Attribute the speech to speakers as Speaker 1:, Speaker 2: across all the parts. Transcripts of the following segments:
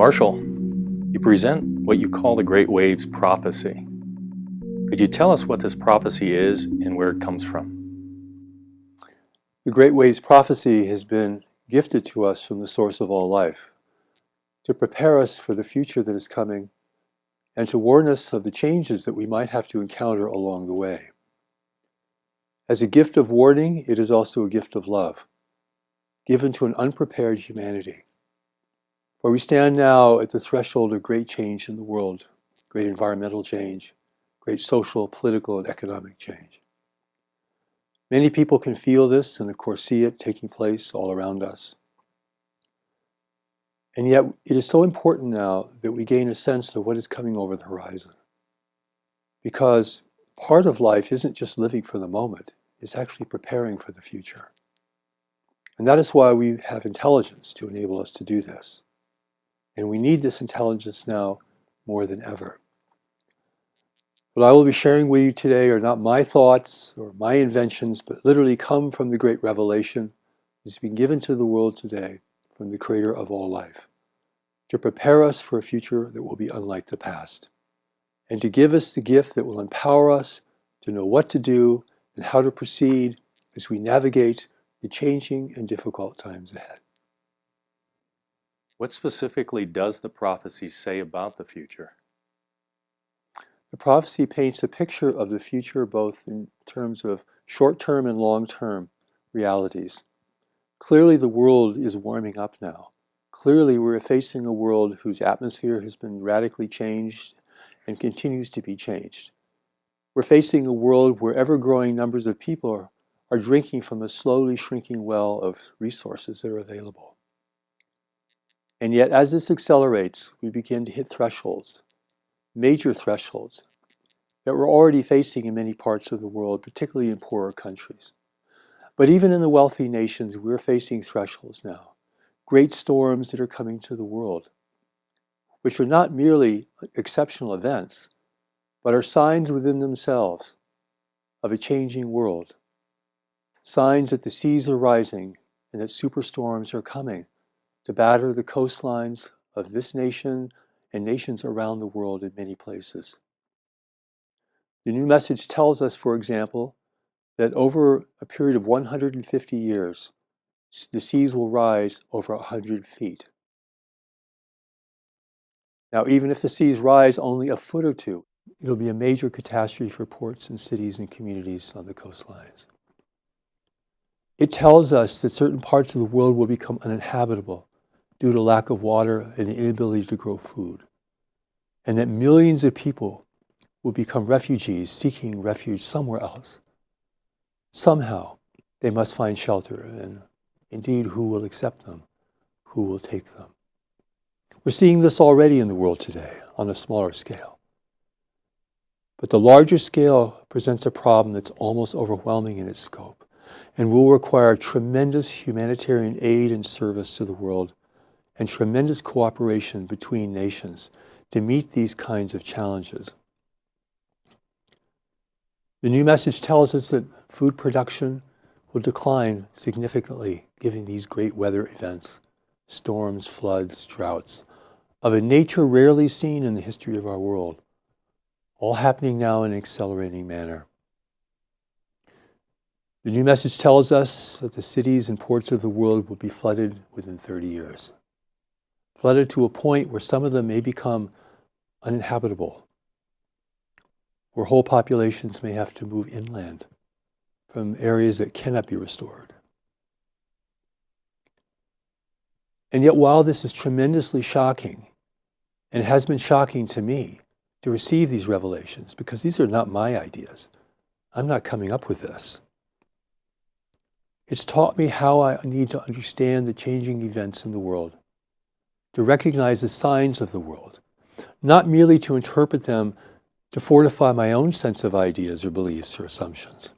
Speaker 1: Marshall, you present what you call the Great Waves prophecy. Could you tell us what this prophecy is and where it comes from?
Speaker 2: The Great Waves prophecy has been gifted to us from the source of all life, to prepare us for the future that is coming, and to warn us of the changes that we might have to encounter along the way. As a gift of warning, it is also a gift of love, given to an unprepared humanity. For we stand now at the threshold of great change in the world, great environmental change, great social, political, and economic change. Many people can feel this and of course see it taking place all around us. And yet it is so important now that we gain a sense of what is coming over the horizon. Because part of life isn't just living for the moment, it's actually preparing for the future. And that is why we have intelligence to enable us to do this. And we need this intelligence now more than ever. What I will be sharing with you today are not my thoughts or my inventions, but literally come from the great revelation that has been given to the world today from the Creator of all life, to prepare us for a future that will be unlike the past, and to give us the gift that will empower us to know what to do and how to proceed as we navigate the changing and difficult times ahead.
Speaker 1: What specifically does the prophecy say about the future?
Speaker 2: The prophecy paints a picture of the future both in terms of short-term and long-term realities. Clearly the world is warming up now. Clearly we're facing a world whose atmosphere has been radically changed and continues to be changed. We're facing a world where ever-growing numbers of people are drinking from a slowly shrinking well of resources that are available. And yet as this accelerates, we begin to hit thresholds, major thresholds, that we're already facing in many parts of the world, particularly in poorer countries. But even in the wealthy nations, we're facing thresholds now. Great storms that are coming to the world, which are not merely exceptional events, but are signs within themselves of a changing world. Signs that the seas are rising and that superstorms are coming to batter the coastlines of this nation and nations around the world in many places. The new message tells us, for example, that over a period of 150 years, the seas will rise over 100 feet. Now, even if the seas rise only a foot or two, it'll be a major catastrophe for ports and cities and communities on the coastlines. It tells us that certain parts of the world will become uninhabitable due to lack of water and the inability to grow food, and that millions of people will become refugees seeking refuge somewhere else. Somehow, they must find shelter, and indeed, who will accept them? Who will take them? We're seeing this already in the world today, on a smaller scale. But the larger scale presents a problem that's almost overwhelming in its scope, and will require tremendous humanitarian aid and service to the world, and tremendous cooperation between nations to meet these kinds of challenges. The new message tells us that food production will decline significantly given these great weather events, storms, floods, droughts, of a nature rarely seen in the history of our world, all happening now in an accelerating manner. The new message tells us that the cities and ports of the world will be flooded within 30 years. Flooded to a point where some of them may become uninhabitable, where whole populations may have to move inland from areas that cannot be restored. And yet while this is tremendously shocking, and it has been shocking to me to receive these revelations, because these are not my ideas. I'm not coming up with this. It's taught me how I need to understand the changing events in the world, to recognize the signs of the world, not merely to interpret them to fortify my own sense of ideas or beliefs or assumptions,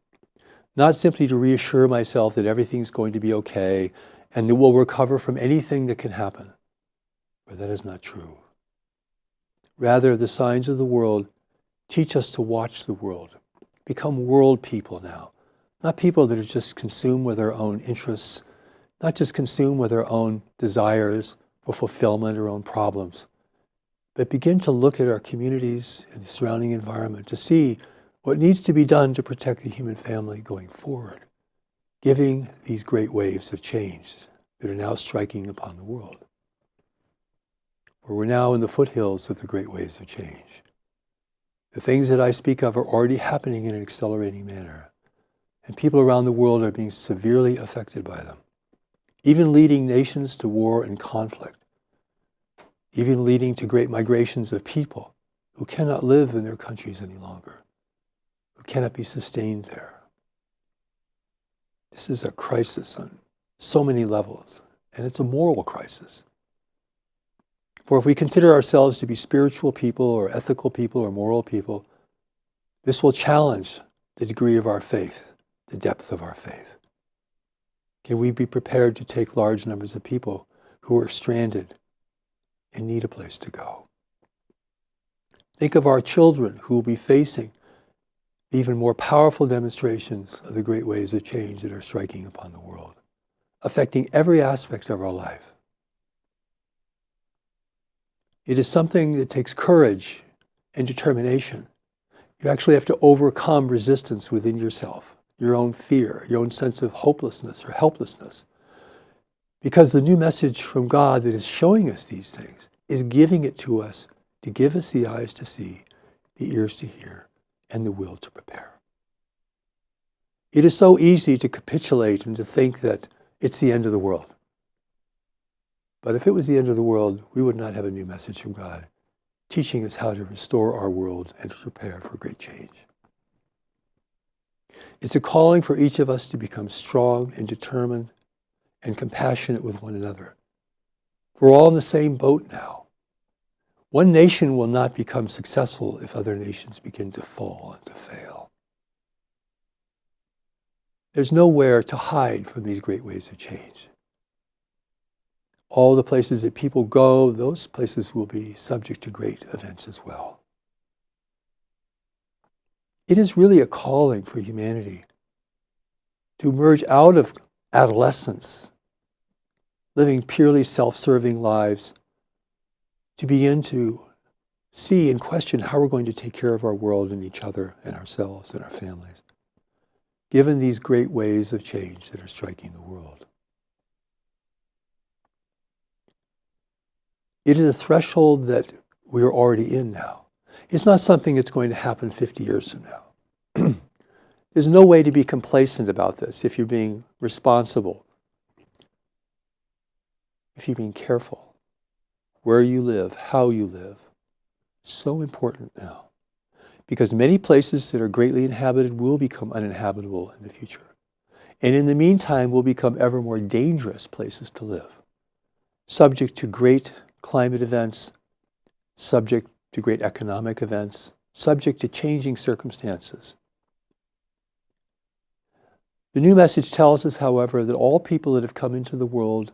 Speaker 2: not simply to reassure myself that everything's going to be okay and that we'll recover from anything that can happen, for that is not true. Rather, the signs of the world teach us to watch the world, become world people now, not people that are just consumed with their own interests, not just consumed with their own desires for fulfillment, our own problems, but begin to look at our communities and the surrounding environment to see what needs to be done to protect the human family going forward, giving these great waves of change that are now striking upon the world. For we're now in the foothills of the great waves of change. The things that I speak of are already happening in an accelerating manner, and people around the world are being severely affected by them, even leading nations to war and conflict, even leading to great migrations of people who cannot live in their countries any longer, who cannot be sustained there. This is a crisis on so many levels, and it's a moral crisis. For if we consider ourselves to be spiritual people or ethical people or moral people, this will challenge the degree of our faith, the depth of our faith. Can we be prepared to take large numbers of people who are stranded and need a place to go? Think of our children who will be facing even more powerful demonstrations of the great waves of change that are striking upon the world, affecting every aspect of our life. It is something that takes courage and determination. You actually have to overcome resistance within yourself, your own fear, your own sense of hopelessness or helplessness. Because the new message from God that is showing us these things is giving it to us to give us the eyes to see, the ears to hear, and the will to prepare. It is so easy to capitulate and to think that it's the end of the world. But if it was the end of the world, we would not have a new message from God, teaching us how to restore our world and to prepare for great change. It's a calling for each of us to become strong and determined and compassionate with one another. We're all in the same boat now. One nation will not become successful if other nations begin to fall and to fail. There's nowhere to hide from these great waves of change. All the places that people go, those places will be subject to great events as well. It is really a calling for humanity to emerge out of adolescence, living purely self-serving lives, to begin to see and question how we're going to take care of our world and each other and ourselves and our families, given these great waves of change that are striking the world. It is a threshold that we are already in now. It's not something that's going to happen 50 years from now. There's no way to be complacent about this if you're being responsible, if you're being careful. Where you live, how you live. So important now. Because many places that are greatly inhabited will become uninhabitable in the future. And in the meantime will become ever more dangerous places to live, subject to great climate events, subject to great economic events, subject to changing circumstances. The new message tells us, however, that all people that have come into the world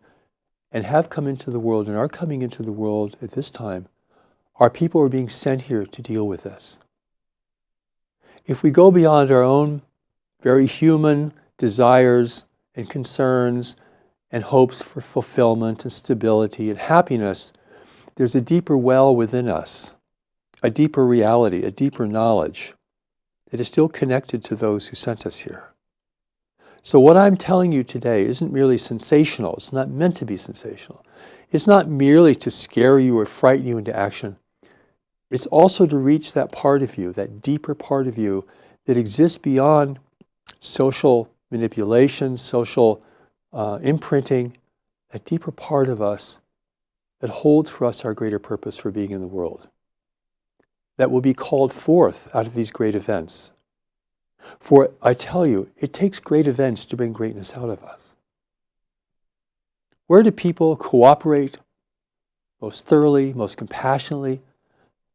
Speaker 2: and have come into the world and are coming into the world at this time are people who are being sent here to deal with this. If we go beyond our own very human desires and concerns and hopes for fulfillment and stability and happiness, there's a deeper well within us, a deeper reality, a deeper knowledge that is still connected to those who sent us here. So what I'm telling you today isn't merely sensational. It's not meant to be sensational. It's not merely to scare you or frighten you into action. It's also to reach that part of you, that deeper part of you that exists beyond social manipulation, social imprinting, that deeper part of us that holds for us our greater purpose for being in the world, that will be called forth out of these great events. For I tell you, it takes great events to bring greatness out of us. Where do people cooperate most thoroughly, most compassionately,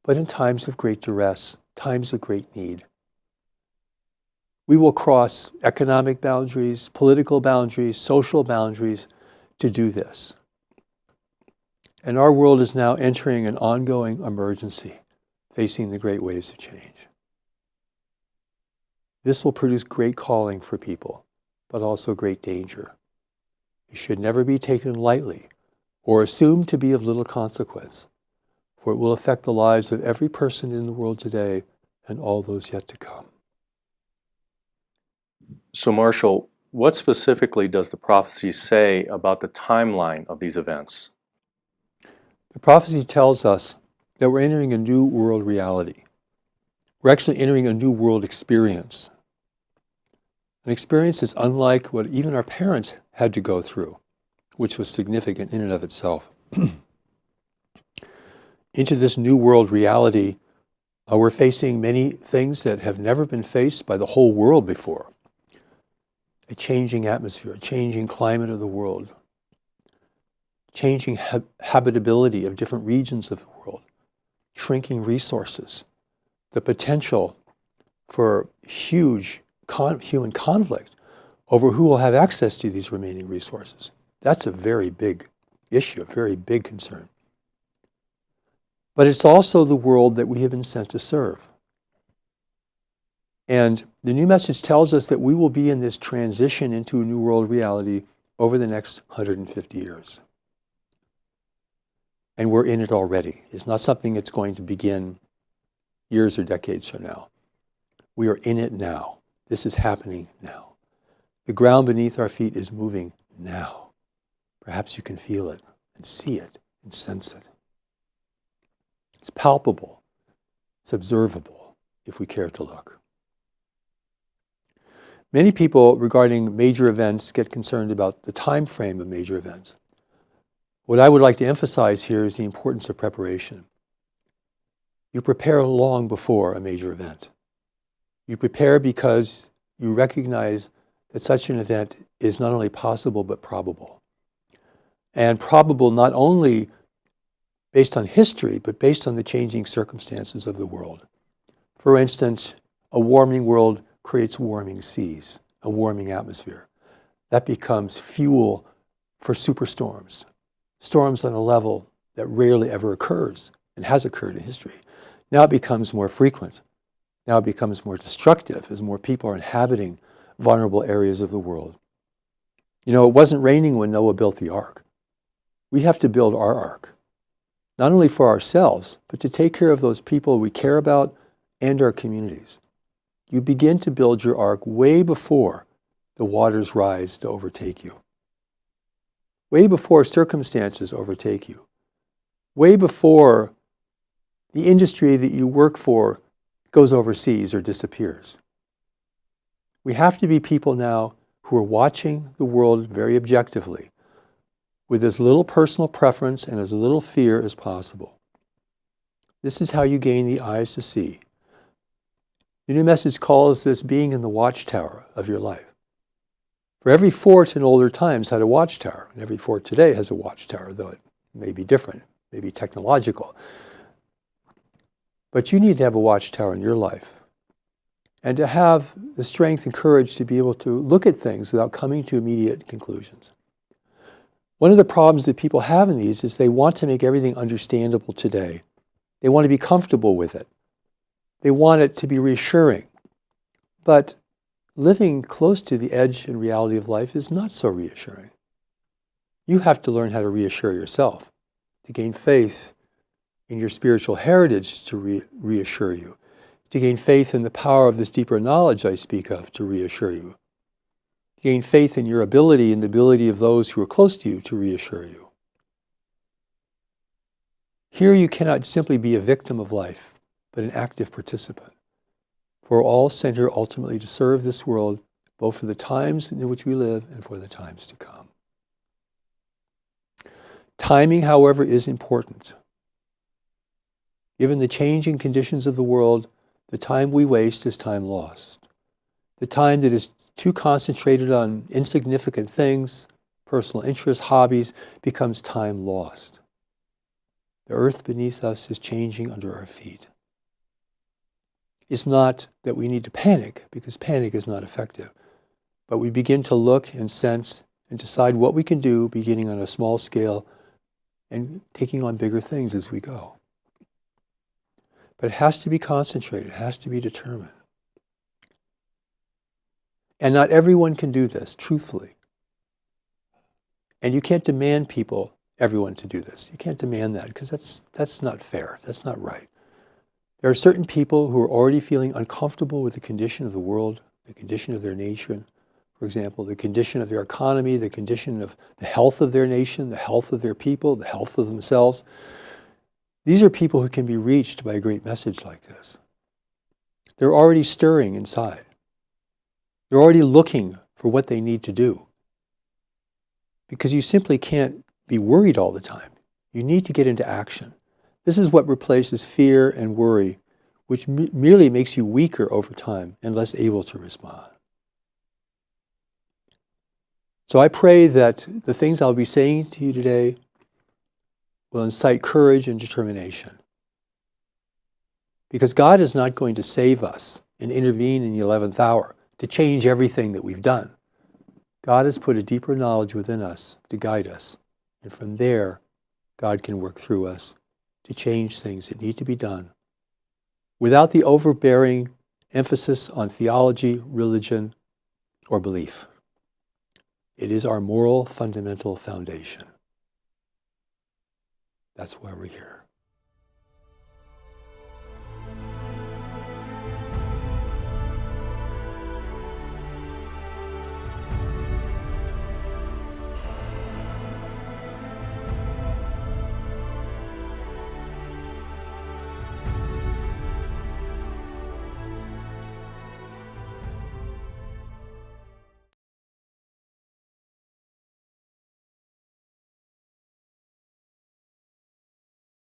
Speaker 2: but in times of great duress, times of great need? We will cross economic boundaries, political boundaries, social boundaries to do this. And our world is now entering an ongoing emergency, facing the great waves of change. This will produce great calling for people, but also great danger. It should never be taken lightly or assumed to be of little consequence, for it will affect the lives of every person in the world today and all those yet to come.
Speaker 1: So, Marshall, what specifically does the prophecy say about the timeline of these events?
Speaker 2: The prophecy tells us that we're entering a new world reality. We're actually entering a new world experience. An experience that's unlike what even our parents had to go through, which was significant in and of itself. Into this new world reality, we're facing many things that have never been faced by the whole world before. A changing atmosphere, a changing climate of the world, changing habitability of different regions of the world, shrinking resources, the potential for huge human conflict over who will have access to these remaining resources. That's a very big issue, a very big concern. But it's also the world that we have been sent to serve. And the new message tells us that we will be in this transition into a new world reality over the next 150 years. And we're in it already. It's not something that's going to begin years or decades from now. We are in it now. This is happening now. The ground beneath our feet is moving now. Perhaps you can feel it and see it and sense it. It's palpable. It's observable if we care to look. Many people regarding major events get concerned about the time frame of major events. What I would like to emphasize here is the importance of preparation. You prepare long before a major event. You prepare because you recognize that such an event is not only possible but probable. And probable not only based on history, but based on the changing circumstances of the world. For instance, a warming world creates warming seas, a warming atmosphere. That becomes fuel for superstorms, storms on a level that rarely ever occurs and has occurred in history. Now it becomes more frequent. Now it becomes more destructive as more people are inhabiting vulnerable areas of the world. You know, it wasn't raining when Noah built the ark. We have to build our ark, not only for ourselves, but to take care of those people we care about and our communities. You begin to build your ark way before the waters rise to overtake you, way before circumstances overtake you, way before the industry that you work for goes overseas or disappears. We have to be people now who are watching the world very objectively, with as little personal preference and as little fear as possible. This is how you gain the eyes to see. The new message calls this being in the watchtower of your life. For every fort in older times had a watchtower, and every fort today has a watchtower, though it may be different, maybe technological. But you need to have a watchtower in your life, and to have the strength and courage to be able to look at things without coming to immediate conclusions. One of the problems that people have in these is they want to make everything understandable today. They want to be comfortable with it. They want it to be reassuring. But living close to the edge and reality of life is not so reassuring. You have to learn how to reassure yourself, to gain faith in your spiritual heritage to reassure you, to gain faith in the power of this deeper knowledge I speak of to reassure you, to gain faith in your ability and the ability of those who are close to you to reassure you. Here you cannot simply be a victim of life, but an active participant. For all sent here ultimately to serve this world, both for the times in which we live and for the times to come. Timing, however, is important. Given the changing conditions of the world, the time we waste is time lost. The time that is too concentrated on insignificant things, personal interests, hobbies, becomes time lost. The earth beneath us is changing under our feet. It's not that we need to panic, because panic is not effective. But we begin to look and sense and decide what we can do, beginning on a small scale and taking on bigger things as we go. But it has to be concentrated, it has to be determined. And not everyone can do this, truthfully. And you can't demand people everyone to do this. You can't demand that because that's not fair. That's not right. There are certain people who are already feeling uncomfortable with the condition of the world, the condition of their nation, for example, the condition of their economy, the condition of the health of their nation, the health of their people, the health of themselves. These are people who can be reached by a great message like this. They're already stirring inside. They're already looking for what they need to do. Because you simply can't be worried all the time. You need to get into action. This is what replaces fear and worry, which merely makes you weaker over time and less able to respond. So I pray that the things I'll be saying to you today will incite courage and determination. Because God is not going to save us and intervene in the 11th hour to change everything that we've done. God has put a deeper knowledge within us to guide us. And from there, God can work through us to change things that need to be done without the overbearing emphasis on theology, religion, or belief. It is our moral fundamental foundation. That's why we're here.